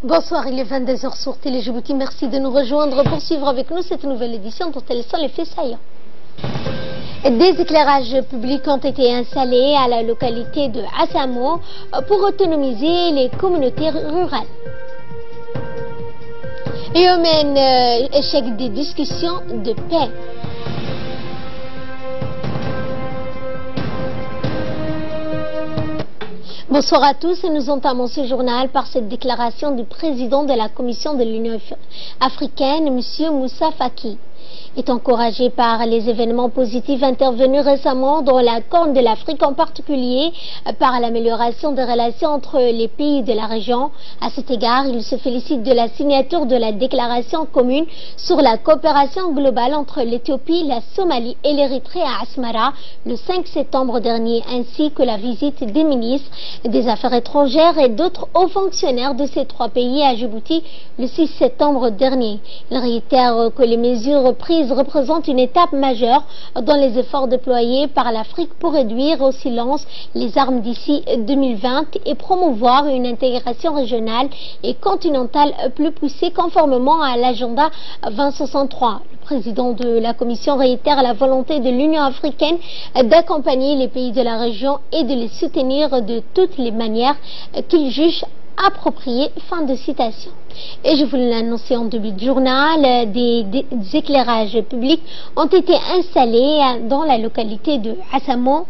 Bonsoir, il est 22h sur Télé Djibouti. Merci de nous rejoindre pour suivre avec nous cette nouvelle édition dont elles sont les faits saillants. Des éclairages publics ont été installés à la localité de Assamo pour autonomiser les communautés rurales. Yémen, échec des discussions de paix. Bonsoir à tous et nous entamons ce journal par cette déclaration du président de la Commission de l'Union africaine, M. Moussa Faki. Est encouragé par les événements positifs intervenus récemment dans la Corne de l'Afrique, en particulier par l'amélioration des relations entre les pays de la région. À cet égard, il se félicite de la signature de la déclaration commune sur la coopération globale entre l'Éthiopie, la Somalie et l'Érythrée à Asmara le 5 septembre dernier, ainsi que la visite des ministres des Affaires étrangères et d'autres hauts fonctionnaires de ces trois pays à Djibouti le 6 septembre dernier. Il réitère que les mesures prises représente une étape majeure dans les efforts déployés par l'Afrique pour réduire au silence les armes d'ici 2020 et promouvoir une intégration régionale et continentale plus poussée conformément à l'agenda 2063. Le président de la Commission réitère la volonté de l'Union africaine d'accompagner les pays de la région et de les soutenir de toutes les manières qu'il juge approprié. Fin de citation. Et je vous l'annonçais en début de journal, des éclairages publics ont été installés dans la localité de Assamo.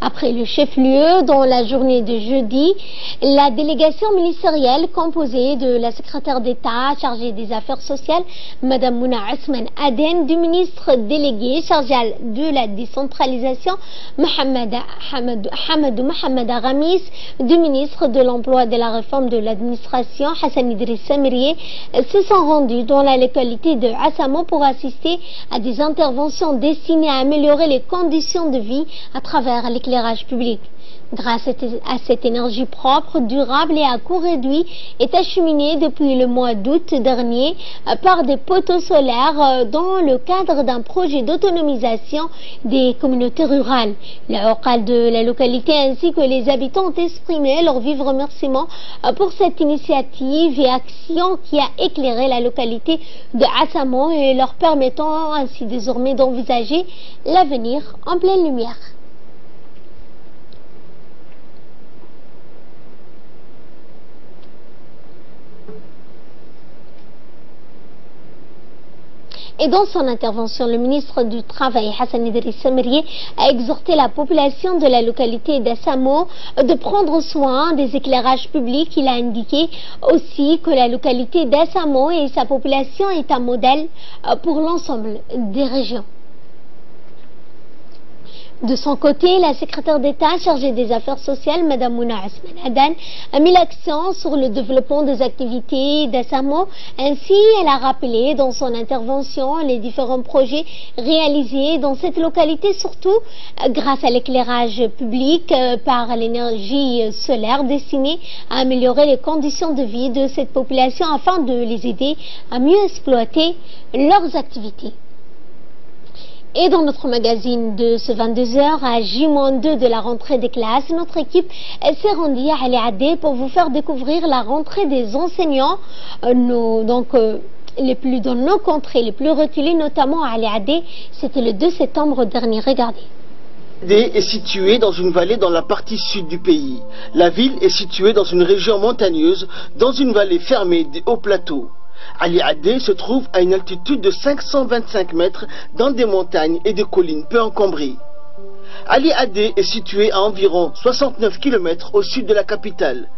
Après le chef-lieu, dans la journée de jeudi, la délégation ministérielle composée de la secrétaire d'État chargée des affaires sociales, Mme Mouna Ousmane Aden, du ministre délégué chargé de la décentralisation, Hamadou Mohamed Aramis, du ministre de l'Emploi et de la Réforme de l'administration, Hassan Idriss Samirié, se sont rendus dans la localité de Assamo pour assister à des interventions destinées à améliorer les conditions de vie à travers l'éclairage public. Grâce à cette énergie propre, durable et à coût réduit, est acheminée depuis le mois d'août dernier par des poteaux solaires dans le cadre d'un projet d'autonomisation des communautés rurales. Le local de la localité ainsi que les habitants ont exprimé leur vif remerciement pour cette initiative et action qui a éclairé la localité de Assamo et leur permettant ainsi désormais d'envisager l'avenir en pleine lumière. Et dans son intervention, le ministre du Travail, Hassan Idriss Samirié, a exhorté la population de la localité d'Assamo de prendre soin des éclairages publics. Il a indiqué aussi que la localité d'Assamo et sa population est un modèle pour l'ensemble des régions. De son côté, la secrétaire d'État chargée des affaires sociales, Mme Mouna Ousmane Aden, a mis l'accent sur le développement des activités d'Assamo. Ainsi, elle a rappelé dans son intervention les différents projets réalisés dans cette localité, surtout grâce à l'éclairage public par l'énergie solaire destinée à améliorer les conditions de vie de cette population afin de les aider à mieux exploiter leurs activités. Et dans notre magazine de ce 22h, à J-2 de la rentrée des classes, notre équipe s'est rendue à Ali Adé pour vous faire découvrir la rentrée des enseignants, les plus dans nos contrées les plus reculées, notamment à Ali Adé. C'était le 2 septembre dernier. Regardez. Ali Adé est située dans une vallée dans la partie sud du pays. La ville est située dans une région montagneuse, dans une vallée fermée des hauts plateaux. Ali Adé se trouve à une altitude de 525 mètres dans des montagnes et des collines peu encombrées. Ali Adé est situé à environ 69 km au sud de la capitale.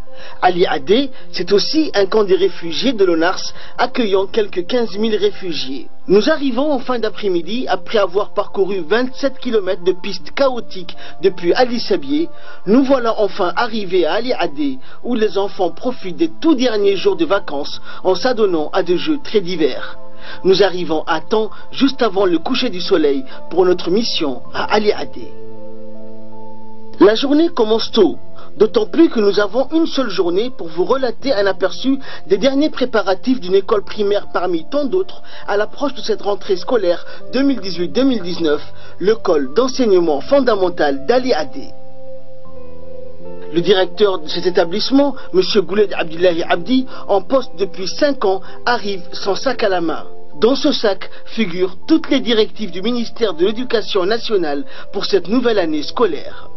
Ali Adé, c'est aussi un camp des réfugiés de l'ONARS accueillant quelques 15 000 réfugiés. Nous arrivons en fin d'après-midi après avoir parcouru 27 km de pistes chaotiques depuis Ali Sabié. Nous voilà enfin arrivés à Ali Adé où les enfants profitent des tout derniers jours de vacances en s'adonnant à des jeux très divers. Nous arrivons à temps juste avant le coucher du soleil pour notre mission à Ali Adé. La journée commence tôt. D'autant plus que nous avons une seule journée pour vous relater un aperçu des derniers préparatifs d'une école primaire parmi tant d'autres à l'approche de cette rentrée scolaire 2018-2019, l'école d'enseignement fondamental d'Ali Adé. Le directeur de cet établissement, M. Gouled Abdillahi Abdi, en poste depuis 5 ans, arrive sans sac à la main. Dans ce sac figurent toutes les directives du ministère de l'Éducation nationale pour cette nouvelle année scolaire.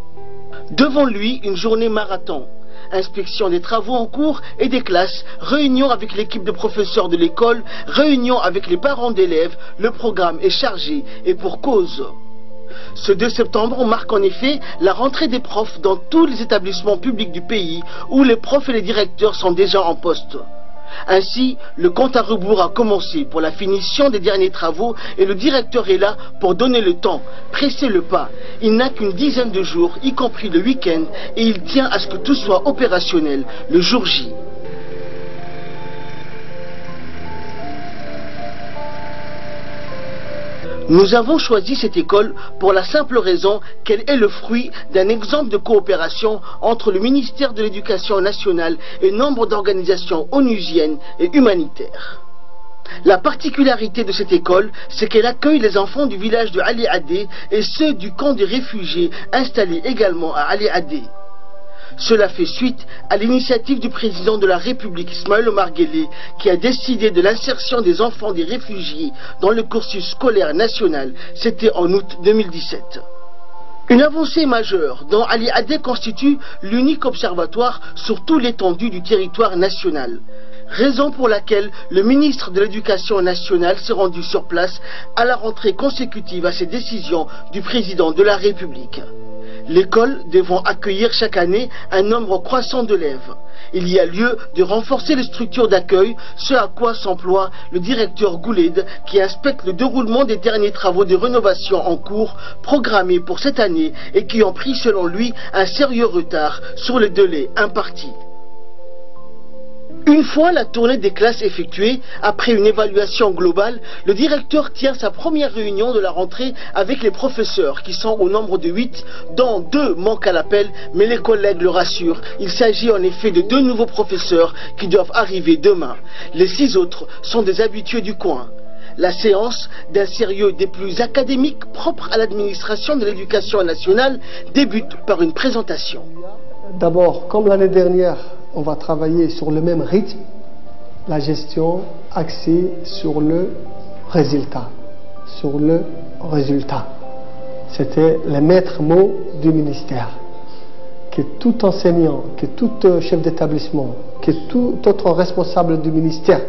Devant lui, une journée marathon. Inspection des travaux en cours et des classes, réunion avec l'équipe de professeurs de l'école, réunion avec les parents d'élèves, le programme est chargé et pour cause. Ce 2 septembre marque en effet la rentrée des profs dans tous les établissements publics du pays où les profs et les directeurs sont déjà en poste. Ainsi, le compte à rebours a commencé pour la finition des derniers travaux et le directeur est là pour donner le temps, presser le pas. Il n'a qu'une dizaine de jours, y compris le week-end, et il tient à ce que tout soit opérationnel le jour J. Nous avons choisi cette école pour la simple raison qu'elle est le fruit d'un exemple de coopération entre le ministère de l'Éducation nationale et nombre d'organisations onusiennes et humanitaires. La particularité de cette école, c'est qu'elle accueille les enfants du village de Ali Adé et ceux du camp des réfugiés installés également à Ali Adé. Cela fait suite à l'initiative du président de la République, Ismaël Omar Guelleh, qui a décidé de l'insertion des enfants des réfugiés dans le cursus scolaire national. C'était en août 2017. Une avancée majeure dont Ali Adé constitue l'unique observatoire sur toute l'étendue du territoire national. Raison pour laquelle le ministre de l'Éducation nationale s'est rendu sur place à la rentrée consécutive à ces décisions du président de la République. L'école devant accueillir chaque année un nombre croissant d'élèves. Il y a lieu de renforcer les structures d'accueil, ce à quoi s'emploie le directeur Gouled qui inspecte le déroulement des derniers travaux de rénovation en cours programmés pour cette année et qui ont pris selon lui un sérieux retard sur le délai imparti. Une fois la tournée des classes effectuée, après une évaluation globale, le directeur tient sa première réunion de la rentrée avec les professeurs qui sont au nombre de 8, dont 2 manquent à l'appel, mais les collègues le rassurent. Il s'agit en effet de 2 nouveaux professeurs qui doivent arriver demain. Les 6 autres sont des habitués du coin. La séance, d'un sérieux des plus académiques propres à l'administration de l'éducation nationale, débute par une présentation. D'abord, comme l'année dernière, on va travailler sur le même rythme, la gestion axée sur le résultat. C'était le maître mot du ministère. Que tout enseignant, que tout chef d'établissement, que tout autre responsable du ministère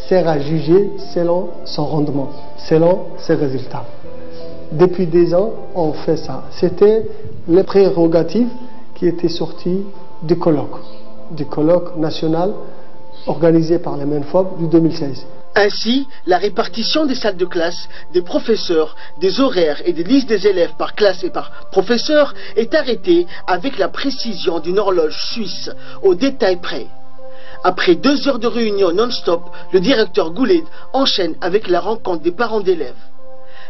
sera jugé selon son rendement, selon ses résultats. Depuis 10 ans, on fait ça. C'était les prérogatives qui étaient sorties du colloque national organisé par les MENFOB du 2016. Ainsi, la répartition des salles de classe, des professeurs, des horaires et des listes des élèves par classe et par professeur est arrêtée avec la précision d'une horloge suisse, au détail près. Après 2 heures de réunion non-stop, le directeur Gouled enchaîne avec la rencontre des parents d'élèves.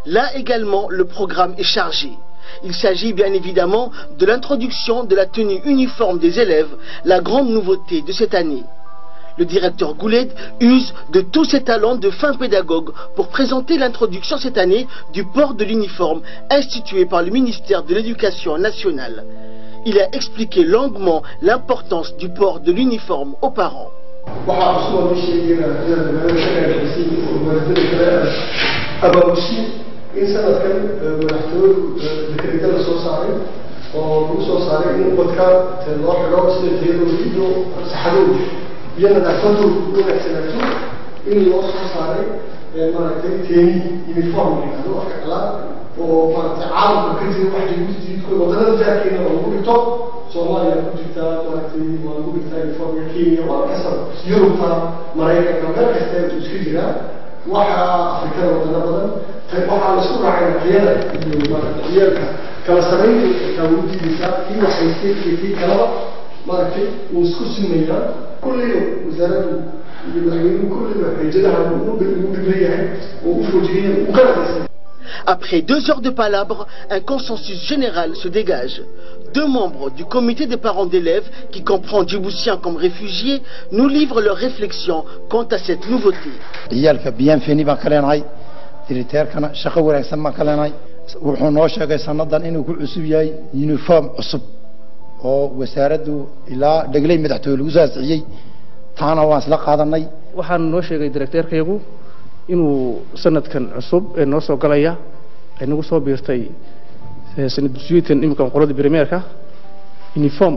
Là également, le programme est chargé. Il s'agit bien évidemment de l'introduction de la tenue uniforme des élèves, la grande nouveauté de cette année. Le directeur Gouled use de tous ses talents de fin pédagogue pour présenter l'introduction cette année du port de l'uniforme institué par le ministère de l'Éducation nationale. Il a expliqué longuement l'importance du port de l'uniforme aux parents. إن سنة كان محتوى ذكريات الصوصاري والصوصاري إنه بدك تروح لو سنتين وفيديو سحلوش بينا نعتبر كل سنتين إنه الصوصاري مرتين تاني ينفهم يعني روح كلا ومتعارض كذي واحد يقول مثلا ذاك إنه موجود توب Somalia kujita wakati wangu bitani form Kenya wakasar Europa Maraykanka kamar kasta isku jira waxa Afrika wadana badan waxa la soo raacay ciyalka kala sameeyay tawdiisa in waxay si kala markay uu isku sameeyay kulli wasaaraddu Après 2 heures de palabres, un consensus général se dégage. 2 membres du comité des parents d'élèves, qui comprend Djiboutiens comme réfugiés, nous livrent leurs réflexions quant à cette nouveauté. oo wasaaraddu ilaa dhaglay madaxtooyada lagu saasiciyay taana waan isla qaadanay waxaan noo sheegay directeerkaygu inuu sanadkan cusub ee noo soo galaya ay nagu soo biirtay sanad dugsiyeedkan imika qolada primeerka uniform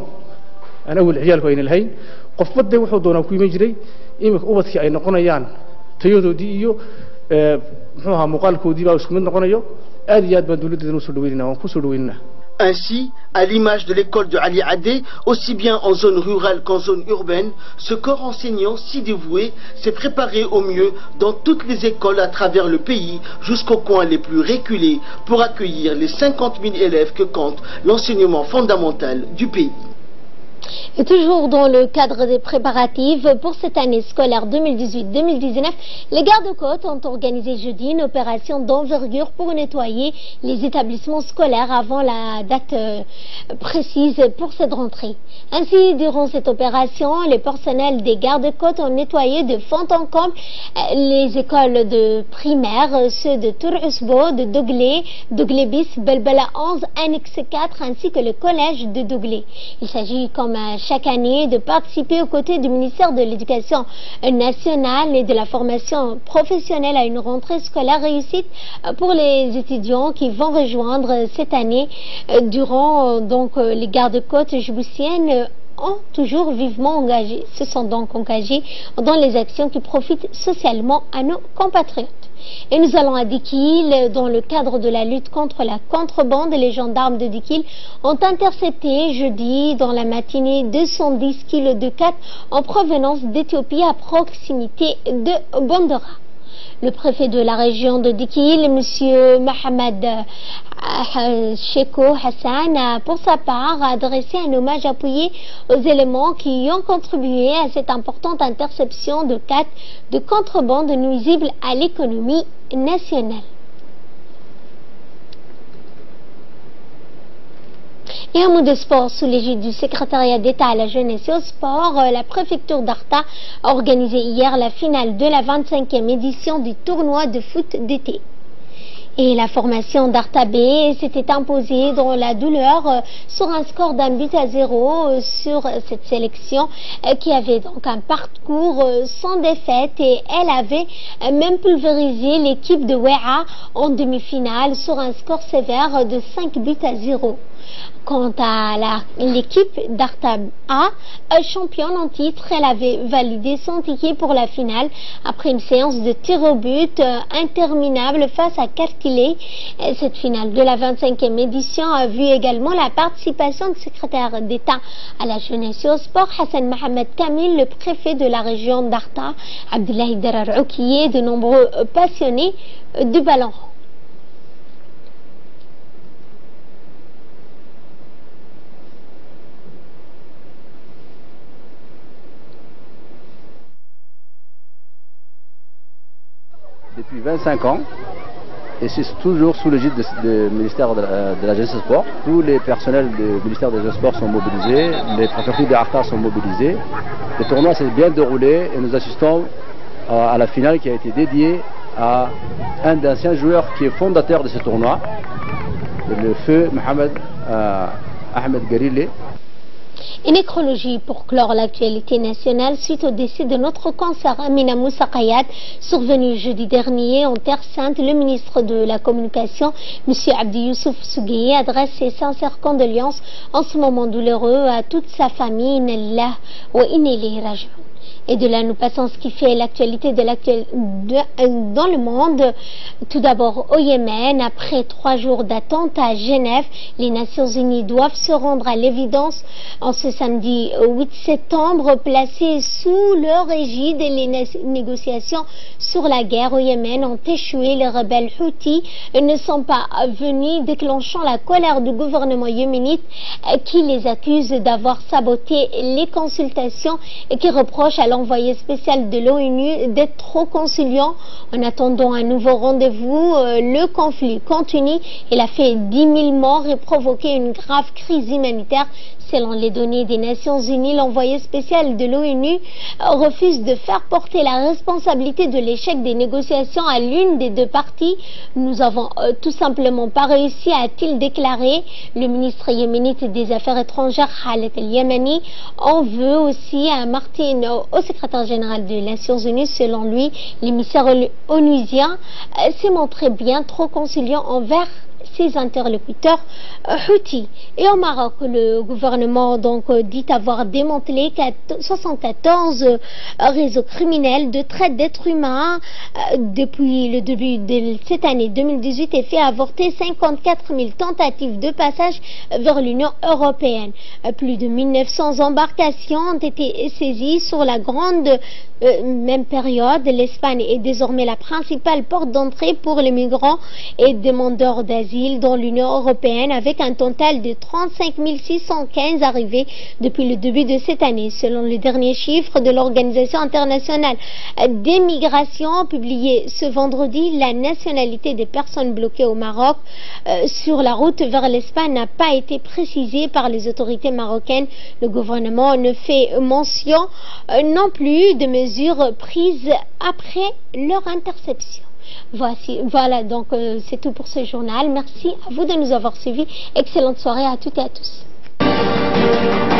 ana awal ciyaalku ayna lahayn qof badday wuxuu doonaa ku iman jiray imika ubadkii ay noqonayaan tayadoodii iyo muxuu ahaa muuqaalkoodii baa isku mid noqonayo aad iyo aad baan dawladdeena u soo dhaweynaa waan ku soo dhaweynaa. Ainsi, à l'image de l'école de Ali Adé, aussi bien en zone rurale qu'en zone urbaine, ce corps enseignant si dévoué s'est préparé au mieux dans toutes les écoles à travers le pays, jusqu'aux coins les plus reculés, pour accueillir les 50 000 élèves que compte l'enseignement fondamental du pays. Et toujours dans le cadre des préparatifs pour cette année scolaire 2018-2019, les gardes-côtes ont organisé jeudi une opération d'envergure pour nettoyer les établissements scolaires avant la date précise pour cette rentrée. Ainsi, durant cette opération, les personnels des gardes-côtes ont nettoyé de fond en comble les écoles de primaire, ceux de Tour Usbo, de Douglé Bis, Belbela 11, Annexe 4, ainsi que le collège de Douglé. Il s'agit comme chaque année de participer aux côtés du ministère de l'Éducation nationale et de la formation professionnelle à une rentrée scolaire réussite pour les étudiants qui vont rejoindre cette année durant les gardes-côtes djiboutiennes ont toujours vivement engagés, se sont donc engagés dans les actions qui profitent socialement à nos compatriotes. Et nous allons à Dikil. Dans le cadre de la lutte contre la contrebande, les gendarmes de Dikil ont intercepté jeudi dans la matinée 210 kg de cat en provenance d'Éthiopie à proximité de Bandora. Le préfet de la région de Dikil, M. Mohamed Cheko Hassan, a pour sa part adressé un hommage appuyé aux éléments qui ont contribué à cette importante interception de cat de contrebande nuisible à l'économie nationale. Et un mot de sport sous l'égide du secrétariat d'État à la jeunesse et au sport, la préfecture d'Arta a organisé hier la finale de la 25e édition du tournoi de foot d'été. Et la formation d'Arta B s'était imposée dans la douleur sur un score d'1-0 sur cette sélection qui avait donc un parcours sans défaite, et elle avait même pulvérisé l'équipe de Wea en demi-finale sur un score sévère de 5-0. Quant à l'équipe d'Arta A, championne en titre, elle avait validé son ticket pour la finale après une séance de tir au but interminable face à Karkilé. Cette finale de la 25e édition a vu également la participation du secrétaire d'État à la jeunesse et au sport, Hassan Mohamed Kamil, le préfet de la région d'Arta, Abdullahi Darar Oukiye, de nombreux passionnés du ballon. Depuis 25 ans, et c'est toujours sous l'égide du ministère de la Jeunesse et du Sport. Tous les personnels du ministère de la Jeunesse et du Sport sont mobilisés, les préfectures d'Arta sont mobilisées. Le tournoi s'est bien déroulé et nous assistons à la finale qui a été dédiée à un des anciens joueurs qui est fondateur de ce tournoi, le feu Mohamed Ahmed Garilé. Une nécrologie pour clore l'actualité nationale suite au décès de notre cancer Amina Moussa Kayat, survenu jeudi dernier en Terre Sainte. Le ministre de la Communication, M. Abdi Youssouf Sougeye, adresse ses sincères condoléances en ce moment douloureux à toute sa famille. Inna lillahi wa inna ilayhi raji'un. Et de là, nous passons ce qui fait l'actualité dans le monde. Tout d'abord, au Yémen, après 3 jours d'attente à Genève, les Nations Unies doivent se rendre à l'évidence en ce samedi 8 septembre, placées sous leur égide. Les négociations sur la guerre au Yémen ont échoué. Les rebelles Houthis ne sont pas venus, déclenchant la colère du gouvernement yéménite qui les accuse d'avoir saboté les consultations et qui reproche à l'envoyé spécial de l'ONU d'être trop conciliant en attendant un nouveau rendez-vous. Le conflit continue. Il a fait 10 000 morts et provoqué une grave crise humanitaire. Selon les données des Nations Unies, l'envoyé spécial de l'ONU refuse de faire porter la responsabilité de l'échec des négociations à l'une des deux parties. Nous avons tout simplement pas réussi, a-t-il déclaré. Le ministre yéménite des Affaires étrangères, Khaled El-Yamani, en veut aussi à Martin, au secrétaire général des Nations Unies. Selon lui, l'émissaire onusien s'est montré bien trop conciliant envers ses interlocuteurs Houthis. Et au Maroc, le gouvernement donc dit avoir démantelé 74 réseaux criminels de traite d'êtres humains depuis le début de cette année 2018 et fait avorter 54 000 tentatives de passage vers l'Union européenne. Plus de 1900 embarcations ont été saisies sur la grande même période. L'Espagne est désormais la principale porte d'entrée pour les migrants et demandeurs d'asile dans l'Union européenne, avec un total de 35 615 arrivées depuis le début de cette année. Selon les derniers chiffres de l'Organisation internationale des migrations publiés ce vendredi, la nationalité des personnes bloquées au Maroc sur la route vers l'Espagne n'a pas été précisée par les autorités marocaines. Le gouvernement ne fait mention non plus de mesures prises après leur interception. Voilà, donc c'est tout pour ce journal. Merci à vous de nous avoir suivis. Excellente soirée à toutes et à tous.